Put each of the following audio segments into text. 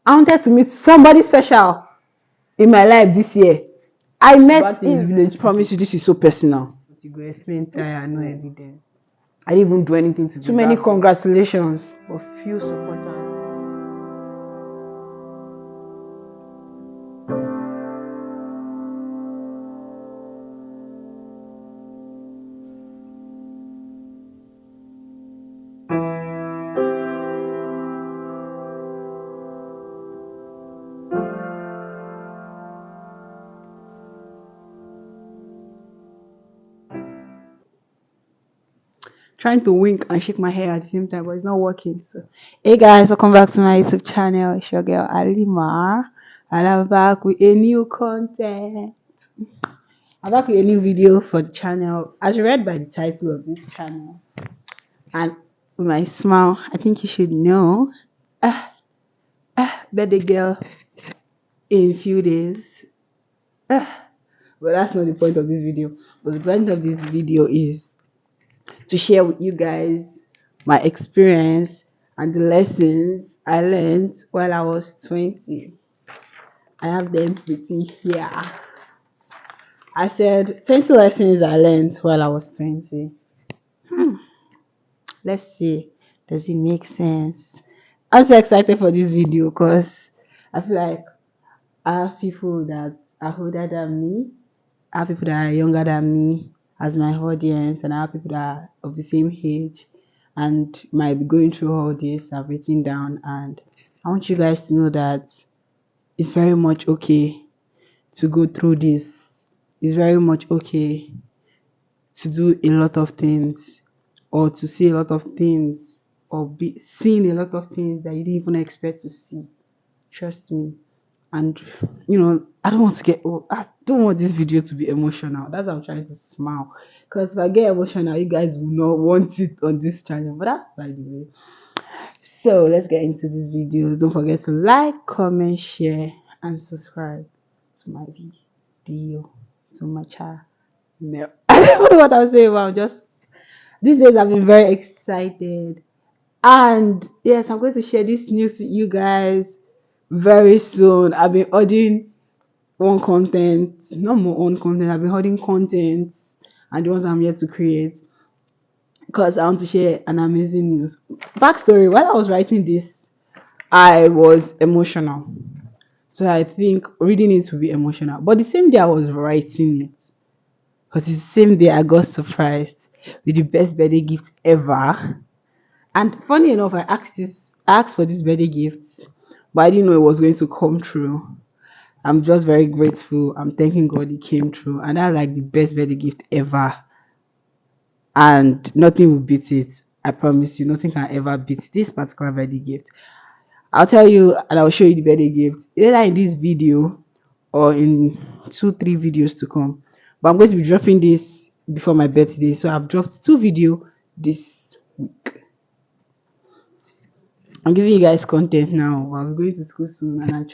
I wanted to meet somebody special in my life this year. I met in village. Promise you, this is so personal. But you go explain tire, no evidence. I didn't even do anything to Too many congratulations. But few supporters. Trying to wink and shake my hair at the same time, but it's not working. So, hey guys, welcome back to my YouTube channel. It's your girl Alima, and I'm back with a new content. I'm back with a new video for the channel. As you read by the title of this channel, and with my smile, I think you should know. Birthday girl in a few days. But that's not the point of this video. But the point of this video is to share with you guys my experience and the lessons I learned while I was 20. I have them written here. I said 20 lessons I learned while I was 20. Let's see. Does it make sense? I'm so excited for this video because I feel like I have people that are older than me, I have people that are younger than me as my audience, and I have people that are of the same age and might be going through all this. I've written down, and I want you guys to know that it's very much okay to go through this. It's very much okay to do a lot of things, or to see a lot of things, or be seeing a lot of things that you didn't even expect to see. Trust me. And I don't want to get I don't want this video to be emotional. That's why I'm trying to smile. Because if I get emotional, you guys will not want it on this channel. But that's by the way. So let's get into this video. Don't forget to like, comment, share, and subscribe to my video, to my channel. No. I don't know what I'm saying, but I'm just these days I've been very excited. And yes, I'm going to share this news with you guys very soon. I've been ordering one content, not more own content. I've been holding contents and the ones I'm yet to create because I want to share an amazing news. Backstory: while I was writing this, I was emotional. So I think reading it will be emotional. But the same day I was writing it, because it's the same day I got surprised with the best birthday gift ever. And funny enough, I asked for this birthday gift, but I didn't know it was going to come true. I'm just very grateful. I'm thanking God it came true. And that's like the best birthday gift ever. And nothing will beat it. I promise you, nothing can ever beat this particular birthday gift. I'll tell you and I'll show you the birthday gift either in this video or in 2-3 videos to come. But I'm going to be dropping this before my birthday. So I've dropped 2 videos this week. I'm giving you guys content now. I'm going to school soon and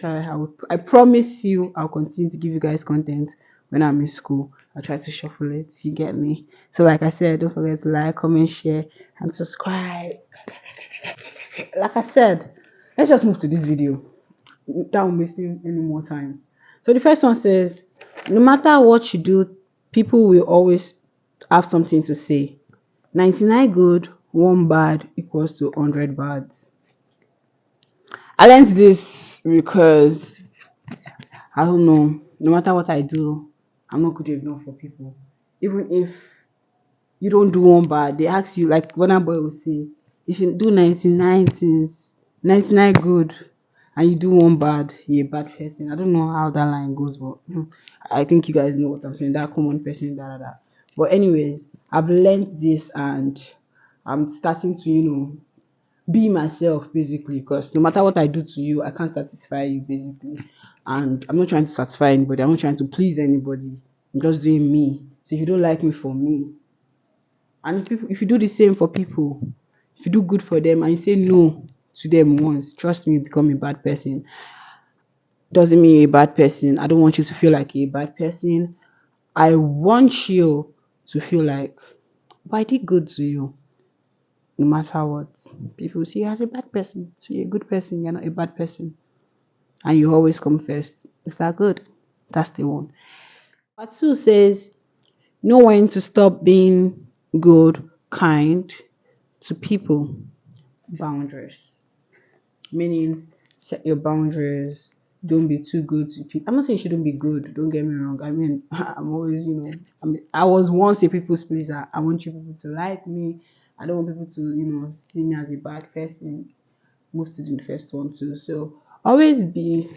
I promise you I'll continue to give you guys content when I'm in school. I'll try to shuffle it. You get me? So like I said, don't forget to like, comment, share, and subscribe. Like I said, let's just move to this video without wasting any more time. So the first one says, no matter what you do, people will always have something to say. 99 good, 1 bad equals to 100 bad. I learned this because I don't know. No matter what I do, I'm not good enough for people. Even if you don't do one bad, they ask you like one boy will say, if you do 99 things, 99 good, and you do one bad, you're a bad person. I don't know how that line goes, but I think you guys know what I'm saying. That common person, da. But anyways, I've learned this and I'm starting to, be myself basically, because no matter what I do to you, I can't satisfy you basically. And I'm not trying to satisfy anybody, I'm not trying to please anybody. I'm just doing me. So if you don't like me for me, and if you do the same for people, if you do good for them and you say no to them once, trust me, you become a bad person. Doesn't mean you're a bad person. I don't want you to feel like you're a bad person. I want you to feel like, but I did good to you. No matter what, people see you as a bad person. So you're a good person, you're not a bad person. and you always come first. Is that good? That's the one. Part two says, know when to stop being good, kind to people. Boundaries. Meaning, set your boundaries. Don't be too good to people. I'm not saying you shouldn't be good. Don't get me wrong. I mean, I'm always, I was once a people's pleaser. I want you people to like me. I don't want people to, see me as a bad person. Most in the first one too. So always be.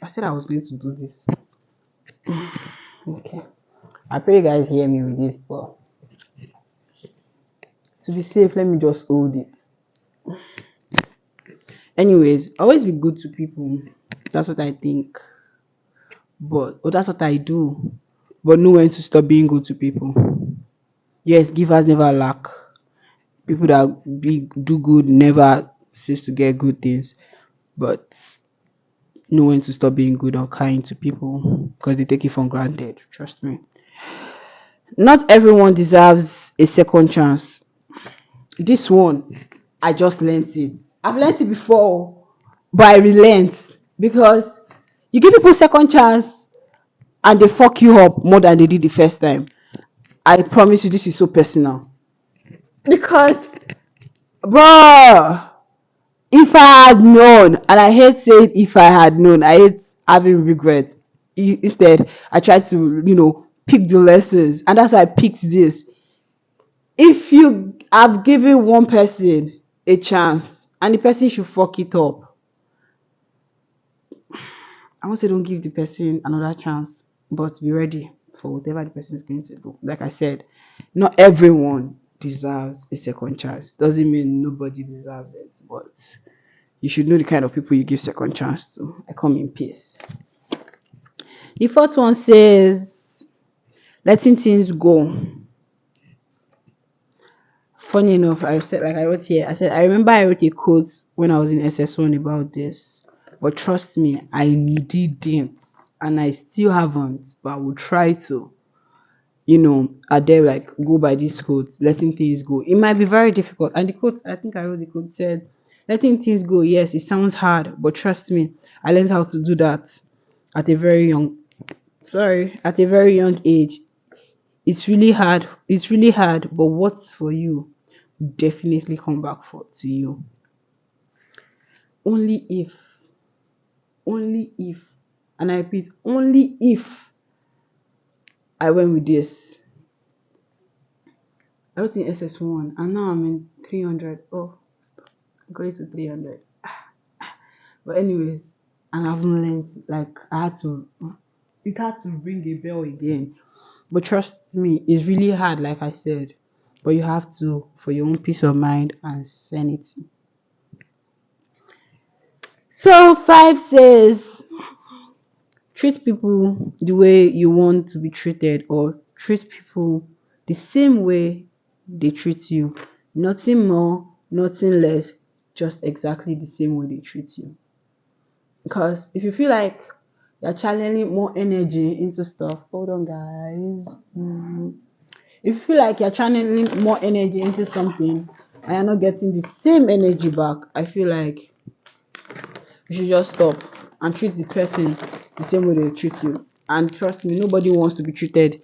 I said I was going to do this. Okay. I pray you guys hear me with this, but to be safe, let me just hold it. Anyways, always be good to people. That's what I think. But that's what I do. But know when to stop being good to people. Yes, givers never lack. People that do good never cease to get good things. But know when to stop being good or kind to people because they take it for granted. Trust me. Not everyone deserves a second chance. This one, I just learnt it. I've learnt it before, but I relent because you give people second chance and they fuck you up more than they did the first time. I promise you, this is so personal. Because, bruh, if I had known, and I hate saying if I had known, I hate having regrets. Instead, I try to, pick the lessons, and that's why I picked this. If you have given one person a chance and the person should fuck it up, I won't say don't give the person another chance, but be ready for whatever the person is going to do. Like I said, not everyone deserves a second chance. Doesn't mean nobody deserves it, but you should know the kind of people you give second chance to. I come in peace. The fourth one says letting things go. Funny enough, I said, like I wrote here, I said I remember I wrote a quote when I was in SS1 about this, but trust me, I didn't, and I still haven't, but I will try to. Are there like go by this quote, letting things go. It might be very difficult. And the quote, I think I wrote the quote said, letting things go, yes, it sounds hard, but trust me, I learned how to do that at a very young at a very young age. It's really hard. It's really hard, but what's for you will definitely come back to you. Only only if, and I repeat, only if I went with this. I was in SS1 and now I'm in 300. Oh, I'm going to 300. But anyways, and I've learned, like it had to ring a bell again. But trust me, it's really hard, like I said. But you have to, for your own peace of mind and sanity. So 5 says, treat people the way you want to be treated, or treat people the same way they treat you. Nothing more, nothing less, just exactly the same way they treat you. Because if you feel like you're channeling more energy into stuff, hold on, guys. If you feel like you're channeling more energy into something and you're not getting the same energy back, I feel like you should just stop and treat the person the same way they treat you. And trust me, nobody wants to be treated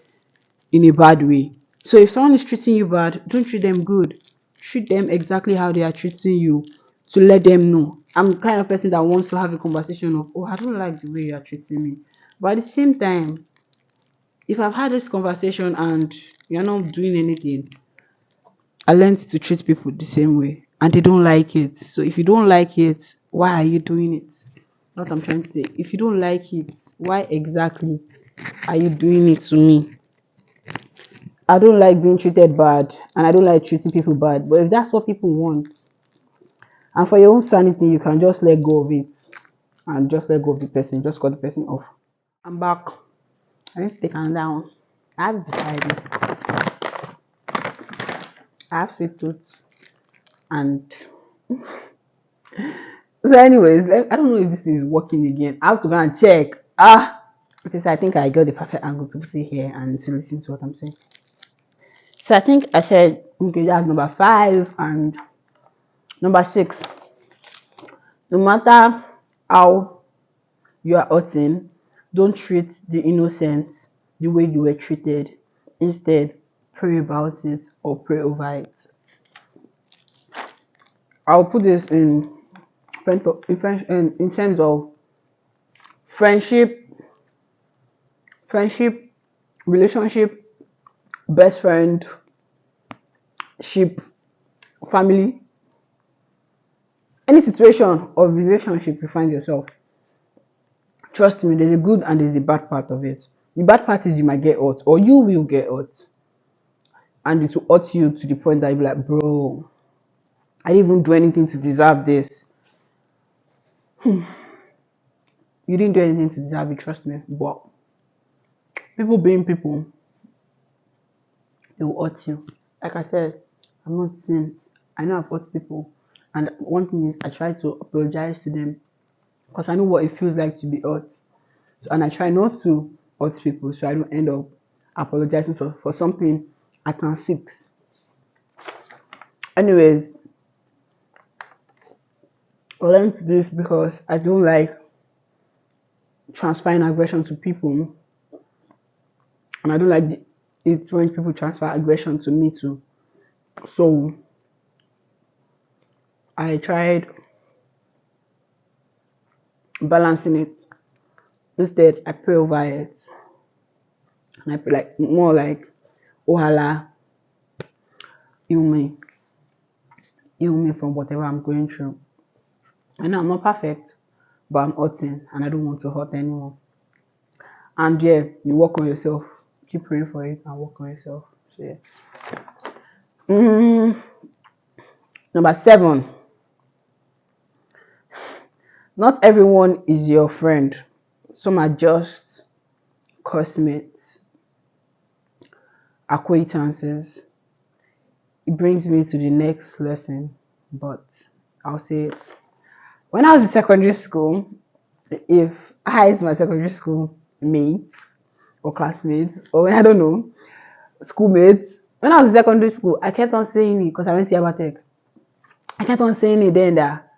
in a bad way. So if someone is treating you bad, don't treat them good. Treat them exactly how they are treating you, to let them know. I'm the kind of person that wants to have a conversation of, oh, I don't like the way you are treating me. But at the same time, if I've had this conversation and you're not doing anything, I learned to treat people the same way and they don't like it. So if you don't like it, why are you doing it? What I'm trying to say. If you don't like it, why exactly are you doing it to me? I don't like being treated bad and I don't like treating people bad. But if that's what people want, and for your own sanity, you can just let go of it and just let go of the person. Just cut the person off. I'm back. I need to take another down. I have decided. I have sweet tooth and so anyways, I don't know if this is working again. I have to go and check. Okay, so I think I got the perfect angle to put it here and to listen to what I'm saying. So I think I said okay, that's number 5 and number 6. No matter how you are hurting, don't treat the innocent the way you were treated. Instead, pray about it or pray over it. I'll put this in terms of friendship, friendship, relationship, best friend, ship, family, any situation or relationship you find yourself. Trust me, there's a good and there's a bad part of it. The bad part is you might get hurt or you will get hurt. And it will hurt you to the point that you'll be like, bro, I didn't even do anything to deserve this. You didn't do anything to deserve it, trust me. But people being people, they will hurt you. Like I said, I'm not saint. I know I've hurt people. And one thing is I try to apologize to them because I know what it feels like to be hurt. So, and I try not to hurt people so I don't end up apologizing for something I can fix. Anyways, I learned this because I don't like transferring aggression to people, and I don't like it when people transfer aggression to me too. So I tried balancing it. Instead, I pray over it, and I pray like more like, "Oh Allah, heal me from whatever I'm going through." I know I'm not perfect, but I'm hurting, and I don't want to hurt anyone. And yeah, you work on yourself. Keep praying for it and work on yourself. So yeah. Mm, Number 7. Not everyone is your friend. Some are just classmates, acquaintances. It brings me to the next lesson, but I'll say it. When I was in secondary school, if I is my secondary school mate or classmates or I don't know, schoolmates, when I was in secondary school, I kept on saying it because I went to Yabatech. I kept on saying it then that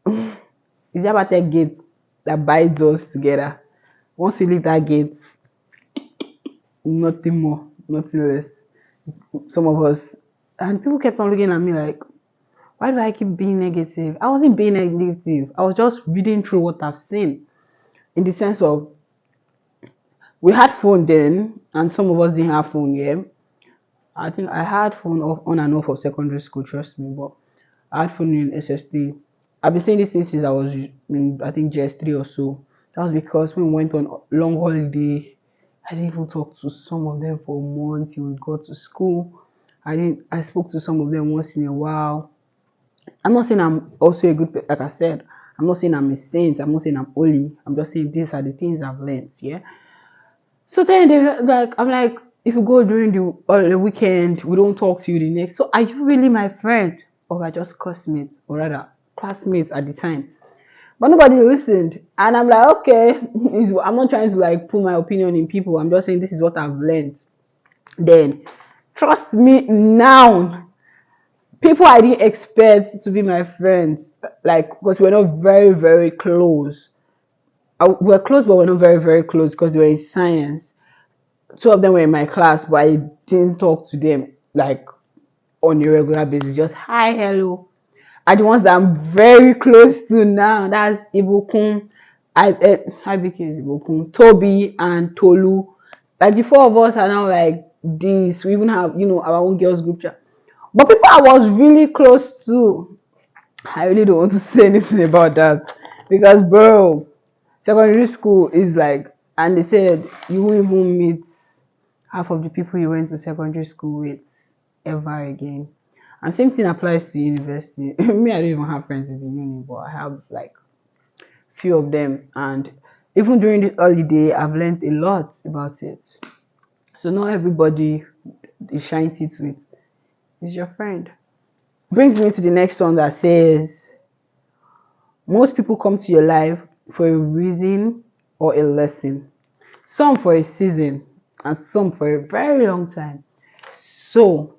it's Yabatech gate that binds us together. Once we leave that gate, nothing more, nothing less. Some of us, and people kept on looking at me like, why do I keep being negative? I wasn't being negative. I was just reading through what I've seen in the sense of we had phone then, and some of us didn't have phone yet. I think I had phone off on and off of secondary school, trust me, but I had phone in SS3. I've been saying this thing since I was in, I think, JS3 or so. That was because when we went on long holiday, I didn't even talk to some of them for months till we got to school. I spoke to some of them once in a while. I'm not saying I'm also a good like I said, I'm not saying I'm a saint, I'm not saying I'm holy. I'm just saying these are the things I've learned, yeah. So then they like I'm like, if you go during the weekend, we don't talk to you the next. So are you really my friend? Or are just classmates, or rather classmates at the time? But nobody listened. And I'm like, okay, I'm not trying to like put my opinion in people. I'm just saying this is what I've learned. Then trust me now. People I didn't expect to be my friends, like because we're not very, very close. We're close, but we're not very, very close because they were in science. Two of them were in my class, but I didn't talk to them like on a regular basis. Just hi, hello. Are the ones that I'm very close to now. That's Ibukun. IBK is Ibukun, Toby, and Tolu. Like the four of us are now like this. We even have, our own girls group chat. But people I was really close to, I really don't want to say anything about that because, bro, secondary school is like, and they said you won't even meet half of the people you went to secondary school with ever again. And same thing applies to university. Me, I don't even have friends in the uni, but I have like few of them. And even during the holiday, I've learned a lot about it. So not everybody is shine teeth with is your friend. Brings me to the next one that says most people come to your life for a reason or a lesson. Some for a season and some for a very long time. So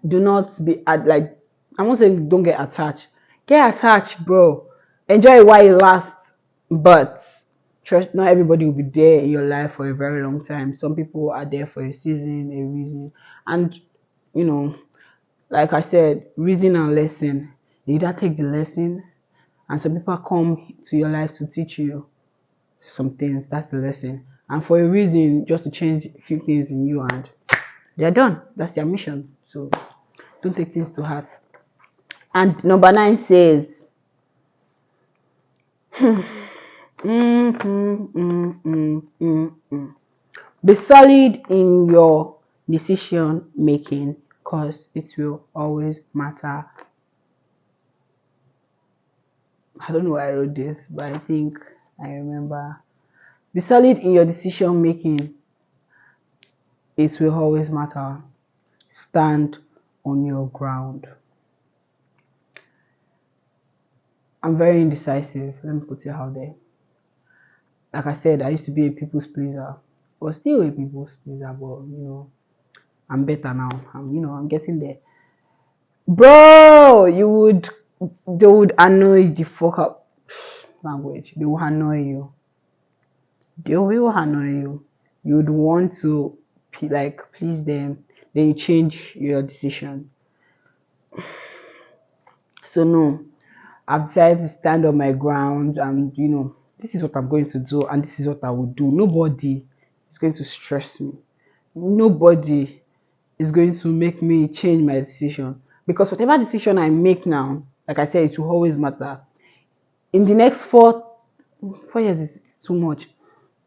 do not be like I'm not saying don't get attached. Get attached, bro. Enjoy it while it lasts, But trust, not everybody will be there in your life for a very long time. Some people are there for a season, a reason, and you know, like I said, reason and lesson. You either take the lesson, and some people come to your life to teach you some things. That's the lesson, and for a reason, just to change a few things in you, and they're done. That's their mission. So don't take things to heart. And number 9 says, mm, mm, mm, mm, mm, mm. Be solid in your decision making because it will always matter. I don't know why I wrote this, but I think I remember. Be solid in your decision making. It will always matter. Stand on your ground. I'm very indecisive. Let me put it out there. Like I said, I used to be a people's pleaser. But still a people's pleaser, but I'm better now. I'm getting there. Bro, they would annoy the fuck up. Language. They will annoy you. They will annoy you. You would want to please them. Then you change your decision. So no, I've decided to stand on my ground, and this is what I'm going to do, and this is what I will do. Nobody is going to stress me. Nobody is going to make me change my decision, because whatever decision I make now, like I said, it will always matter. In the next 4 years is too much.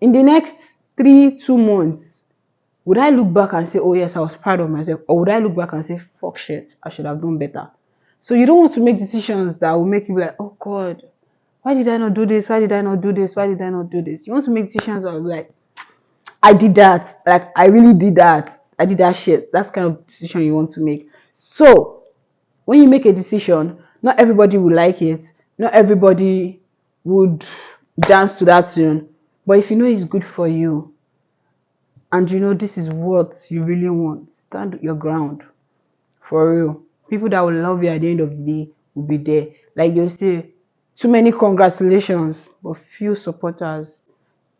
In the next 2 months, would I look back and say, oh yes, I was proud of myself, or would I look back and say, fuck shit, I should have done better? So you don't want to make decisions that will make you be like, oh God, why did I not do this? Why did I not do this? Why did I not do this? You want to make decisions that will be like, I did that. Like, I really did that. I did that shit. That's kind of decision you want to make. So when you make a decision, not everybody will like it. Not everybody would dance to that tune. But if you know it's good for you, and this is what you really want, stand your ground. For real. People that will love you at the end of the day will be there. Like they'll say, too many congratulations, but few supporters.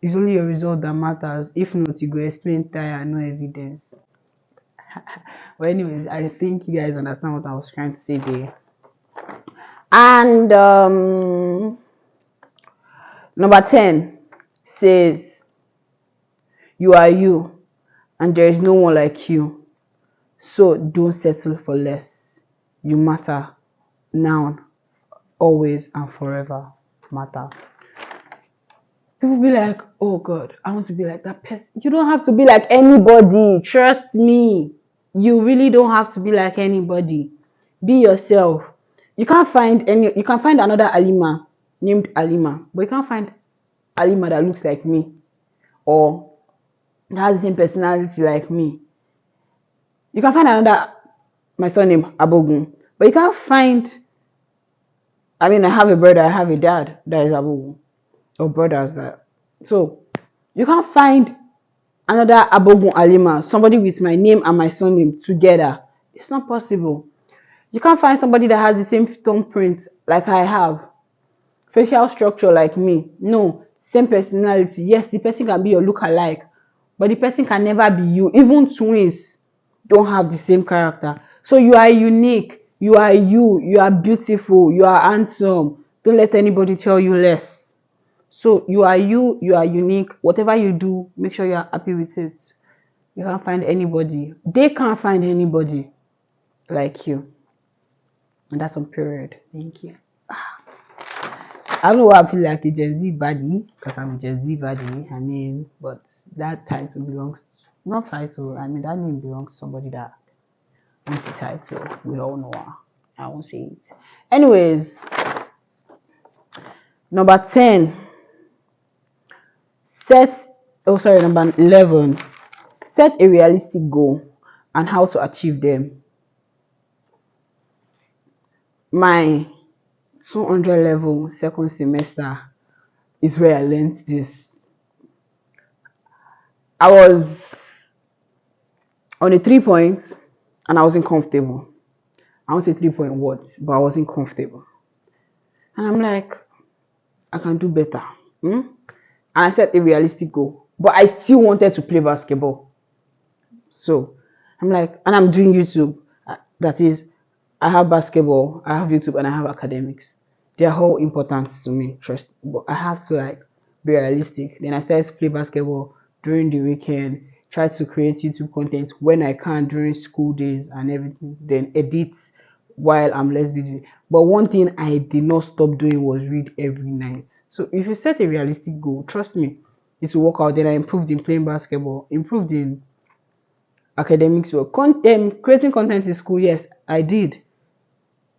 It's only your result that matters. If not, you go explain tire, no evidence. But anyways, I think you guys understand what I was trying to say there. And number 10 says, you are you, and there is no one like you. So don't settle for less. You matter now, always, and forever matter. People be like, oh God, I want to be like that person. You don't have to be like anybody. Trust me. You really don't have to be like anybody. Be yourself. You can find another Alima named Alima, but you can't find Alima that looks like me or that has the same personality like me. You can find another, my son named Abogun, but you can't find, I have a brother, I have a dad that is Abogun, or brothers that. So you can't find another Abogun Alima, somebody with my name and my surname together. It's not possible. You can't find somebody that has the same thumbprint like I have, facial structure like me. No, same personality. Yes, the person can be your look-alike, but the person can never be you. Even twins don't have the same character. So you are unique. You are you. You are beautiful. You are handsome. Don't let anybody tell you less. So you are you. You are unique. Whatever you do, make sure you are happy with it. You can't find anybody. They can't find anybody like you. And that's on period. Thank you. I don't know why I feel like a Gen Z baddie, because I'm a Gen Z baddie. But that title belongs not title. That name belongs to somebody that wants the title. We all know her. I won't say it. Anyways, number 10. Number 11. Set a realistic goal and how to achieve them. My 200 level second semester is where I learned this. I was on a 3 point and I wasn't comfortable. I won't say 3 point what, but I wasn't comfortable. And I'm like, I can do better. Hmm? And I set a realistic goal, but I still wanted to play basketball. So I'm like, and I'm doing YouTube. That is, I have basketball, I have YouTube, and I have academics. They are all important to me, trust. But I have to like be realistic. Then I started to play basketball during the weekend. Try to create YouTube content when I can during school days and everything. Then edit while I'm less busy. But one thing I did not stop doing was read every night. So if you set a realistic goal, trust me, it will work out. Then I improved in playing basketball, improved in academics work. Creating content in school, yes, I did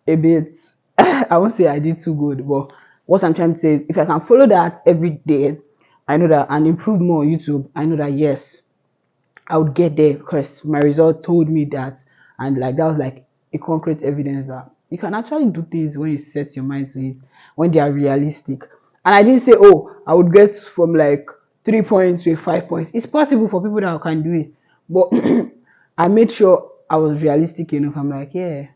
a bit. I won't say I did too good, but what I'm trying to say is if I can follow that every day, I know that and improve more on YouTube, I know that yes, I would get there because my result told me that, and like that was like a concrete evidence that you can actually do things when you set your mind to it, when they are realistic. And I didn't say, oh, I would get from like 3 points to 5 points. It's possible for people that can do it, but I made sure I was realistic enough. I'm like, yeah,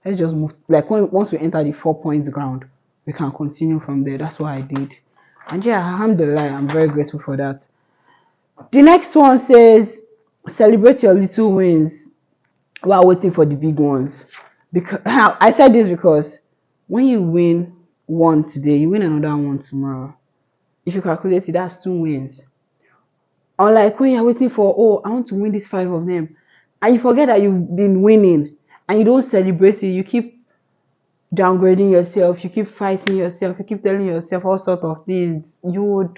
let's just move. Like once we enter the 4 points ground, we can continue from there. That's what I did, and yeah, alhamdulillah, I'm very grateful for that. The next one says, celebrate your little wins while waiting for the big ones. Because I said this because when you win one today, you win another one tomorrow. If you calculate it, that's 2 wins. Unlike when you're waiting for, oh, I want to win these 5 of them, and you forget that you've been winning and you don't celebrate it, you keep downgrading yourself, you keep fighting yourself, you keep telling yourself all sorts of things. You're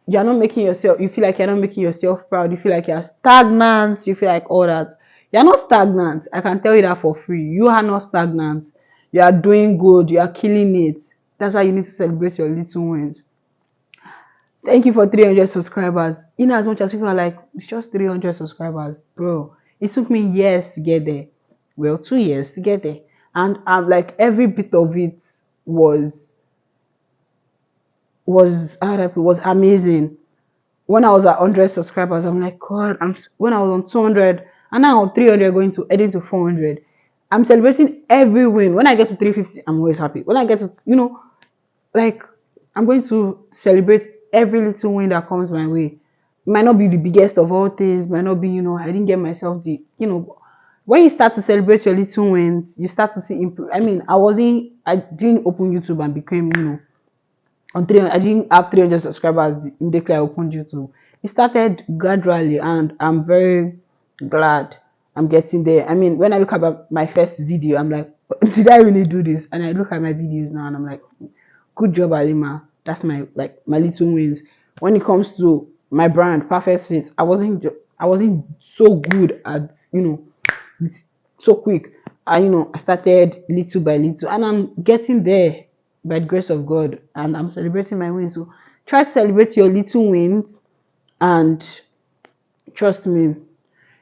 not making yourself, you feel like you're not making yourself proud, you feel like you're stagnant, you feel like all that. You're not stagnant. I can tell you that for free. You are not stagnant. You are doing good, you are killing it. That's why you need to celebrate your little wins. Thank you for 300 subscribers. In as much as people are like, it's just 300 subscribers, bro. It took me years to get there. Well, 2 years to get there. And I'm like, every bit of it was was amazing. When I was at 100 subscribers, I'm like, God, when I was on 200 and now on 300 going to edit to 400. I'm celebrating every win. When I get to 350, I'm always happy. When I get to, like, I'm going to celebrate every little win that comes my way. It might not be the biggest of all things, might not be, I didn't get myself when you start to celebrate your little wins, you start to see improve. I mean, I didn't open YouTube and became, on 300, I didn't have 300 subscribers immediately I opened YouTube. It started gradually, and I'm very glad I'm getting there. I mean, when I look at my first video, I'm like, did I really do this? And I look at my videos now, and I'm like, good job, Alima. That's my little wins. When it comes to my brand, Perfect Fit, I wasn't so good at it's so quick. I started little by little, and I'm getting there by the grace of God, and I'm celebrating my wins. So try to celebrate your little wins, and trust me,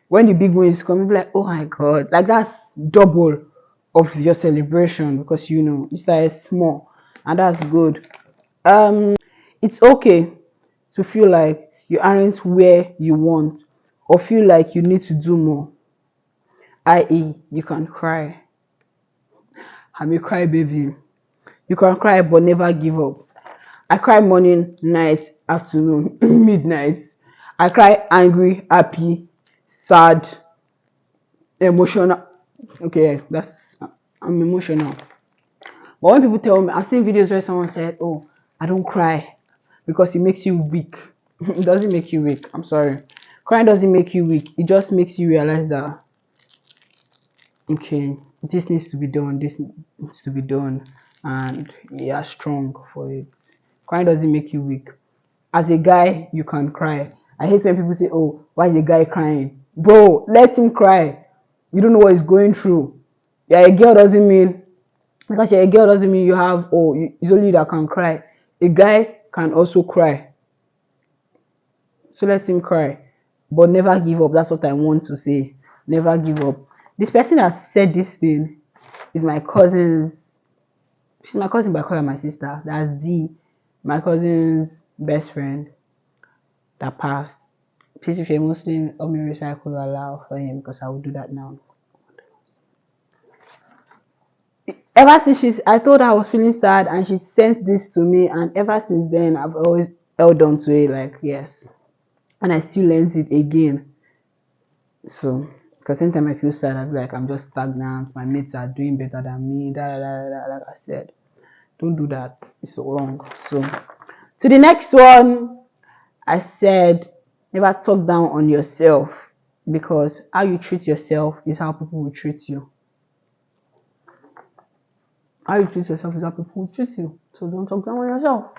when the big wins come, you'll be like, oh my God, like that's double of your celebration because you started small, and that's good. It's okay to feel like you aren't where you want or feel like you need to do more, i.e., you can cry. I'm a cry baby. You can cry but never give up. I cry morning, night, afternoon, midnight. I cry angry, happy, sad, emotional. Okay, I'm emotional. But when people tell me, I've seen videos where someone said, "Oh, I don't cry because it makes you weak." It doesn't make you weak. I'm sorry. Crying doesn't make you weak. It just makes you realize that okay, this needs to be done, this needs to be done, and you're strong for it. Crying doesn't make you weak. As a guy, you can cry. I hate when people say, oh, why is a guy crying? Bro, let him cry. You don't know what he's going through. Yeah, a girl doesn't mean because you're a girl doesn't mean you have it's only you that can cry. A guy can also cry. So let him cry. But never give up. That's what I want to say. Never give up. This person that said this thing is my cousin's. She's my cousin, but I call her my sister. That's my cousin's best friend that passed. Please, if you're Muslim, help me recycle Allah for him because I will do that now. Ever since I told her I was feeling sad, and she sent this to me, and ever since then, I've always held on to it. Like, yes, and I still learned it again. So, because anytime I feel sad, I feel like I'm just stagnant. My mates are doing better than me. Da, da, da, da, da. Like I said, don't do that. It's so wrong. So, to the next one, I said, never talk down on yourself, because how you treat yourself is how people will treat you. How you treat yourself is how people will treat you. So don't talk down on yourself.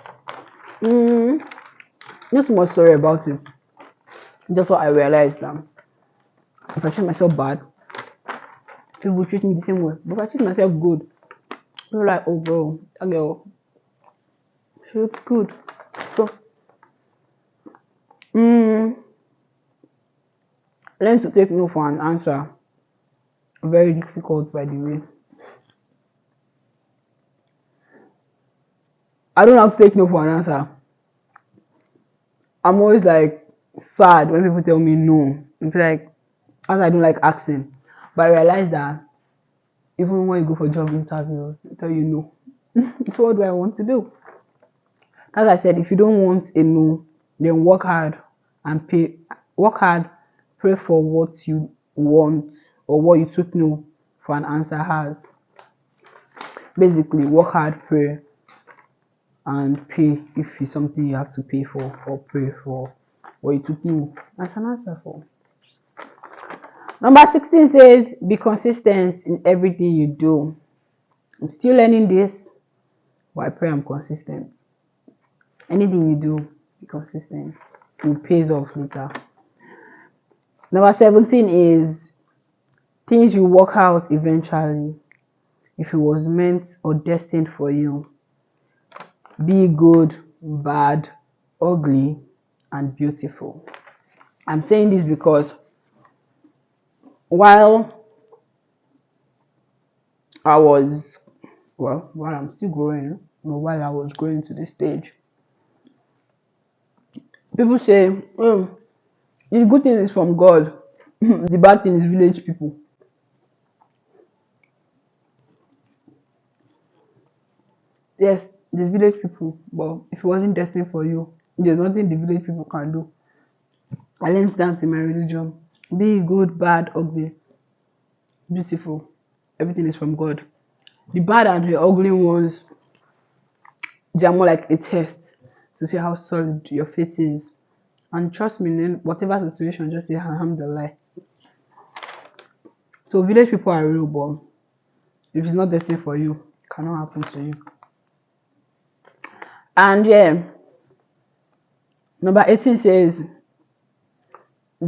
Not so much sorry about it. Just what I realized that if I treat myself bad, people will treat me the same way. But if I treat myself good, people are like, oh bro, that girl, she looks good. So learn to take no for an answer. Very difficult, by the way. I don't have to take no for an answer. I'm always like sad when people tell me no. It's like, as I don't like asking. But I realize that even when you go for job interviews, they tell you no. So what do I want to do? As I said, if you don't want a no, then work hard and pay. Work hard, pray for what you want or what you took no for an answer has. Basically, work hard, pray, and pay if it's something you have to pay for, or pray for what you took no as an answer for. Number 16 says, be consistent in everything you do. I'm still learning this, but I pray I'm consistent. Anything you do, be consistent. It pays off later. Number 17 is things you work out eventually. If it was meant or destined for you, be good, bad, ugly, and beautiful. I'm saying this because while I'm still growing, but while I was growing to this stage, people say, the good thing is from God, the bad thing is village people. Yes, there's village people, but if it wasn't destined for you, there's nothing the village people can do. I learned that in my religion. Be good, bad, ugly, beautiful. Everything is from God. The bad and the ugly ones, they are more like a test to see how solid your faith is. And trust me, in whatever situation, just say alhamdulillah. So village people are real, but if it's not destined for you, it cannot happen to you. And yeah, number 18 says,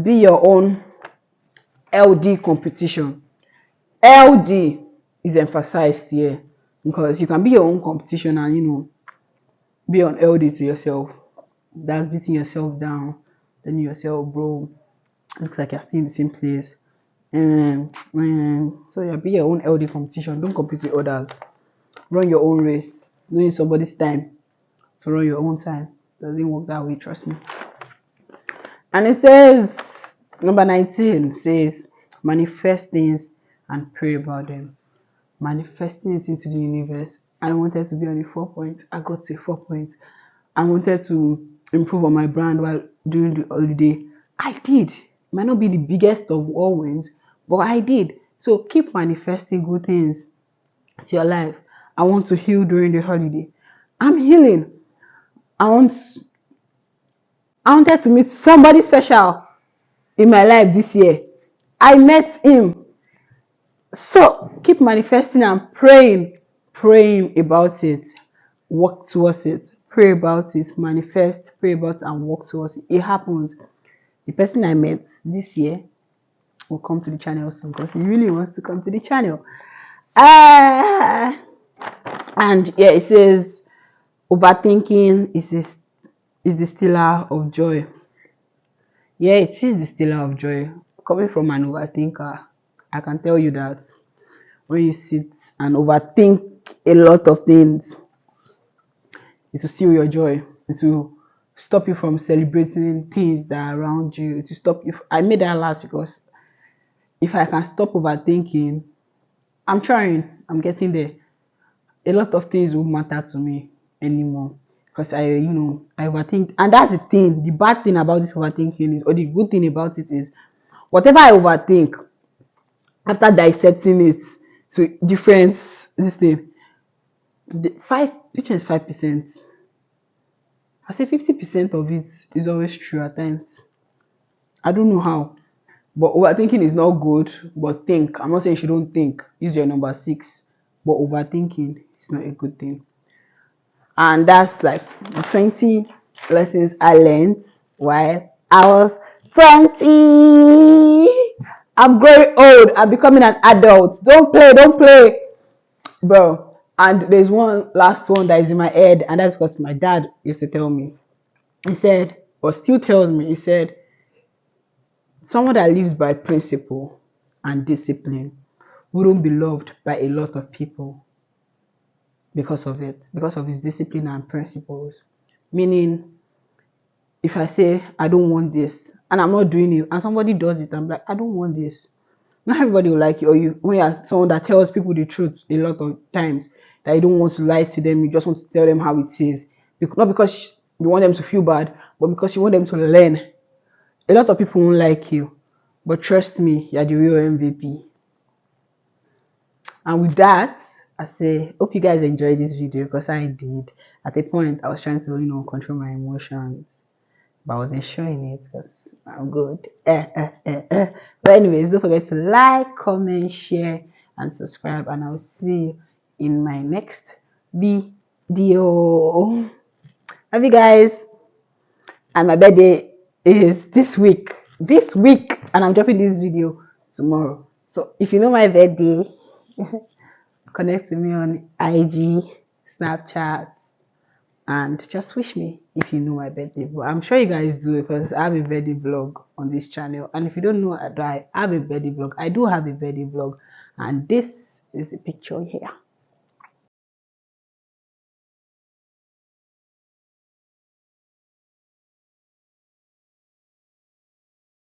be your own LD competition. LD is emphasized here because you can be your own competition and be on LD to yourself. That's beating yourself down, telling yourself, bro, looks like you're still in the same place. So yeah, be your own LD competition. Don't compete with others. Run your own race. Don't use somebody's time to run your own time. Doesn't work that way, trust me. And it says, number 19 says, manifest things and pray about them. Manifesting it into the universe. I wanted to be on a 4 point. I got to a 4 point. I wanted to improve on my brand while during the holiday. I did. It might not be the biggest of all wins, but I did. So keep manifesting good things to your life. I want to heal during the holiday. I'm healing. I wanted to meet somebody special in my life this year. I met him. So keep manifesting and praying about it. Work towards it. Pray about it. Manifest, pray about it, and work towards it. It happens. The person I met this year will come to the channel soon because he really wants to come to the channel. And yeah, it says overthinking is the stealer of joy. Yeah, it is the stealer of joy. Coming from an overthinker, I can tell you that when you sit and overthink a lot of things, it will steal your joy. It will stop you from celebrating things that are around you. It will stop you. I made that last because if I can stop overthinking, I'm trying. I'm getting there. a lot of things won't matter to me anymore because I overthink, and that's the thing. The bad thing about this overthinking is, or the good thing about it is, whatever I overthink, after dissecting it to different this thing, which is 5%. I say 50% of it is always true at times. I don't know how, but overthinking is not good. But think. I'm not saying you don't think. Use your number six. But overthinking is not a good thing. And that's like the 20 lessons I learned while I was 20. I'm growing old. I'm becoming an adult. Don't play, bro. And there's one last one that is in my head, and that's because my dad used to tell me. He said, or still tells me, he said, someone that lives by principle and discipline wouldn't be loved by a lot of people because of it, because of his discipline and principles. Meaning, if I say I don't want this and I'm not doing it, and somebody does it, I'm like, I don't want this. Not everybody will like you, or you when you're someone that tells people the truth a lot of times, that you don't want to lie to them, you just want to tell them how it is. Not because you want them to feel bad, but because you want them to learn. A lot of people won't like you, but trust me, you're the real MVP. And with that, I say, hope you guys enjoyed this video because I did. At a point, I was trying to, control my emotions, but I wasn't showing it because I'm good. But anyways, don't forget to like, comment, share, and subscribe. And I'll see you in my next video. Love you guys. And my birthday is this week. This week, and I'm dropping this video tomorrow. So if you know my birthday, connect with me on IG, Snapchat, and just wish me if you know my birthday. But I'm sure you guys do because I have a birthday vlog on this channel. And if you don't know, I have a birthday vlog. I do have a birthday vlog, and this is the picture here.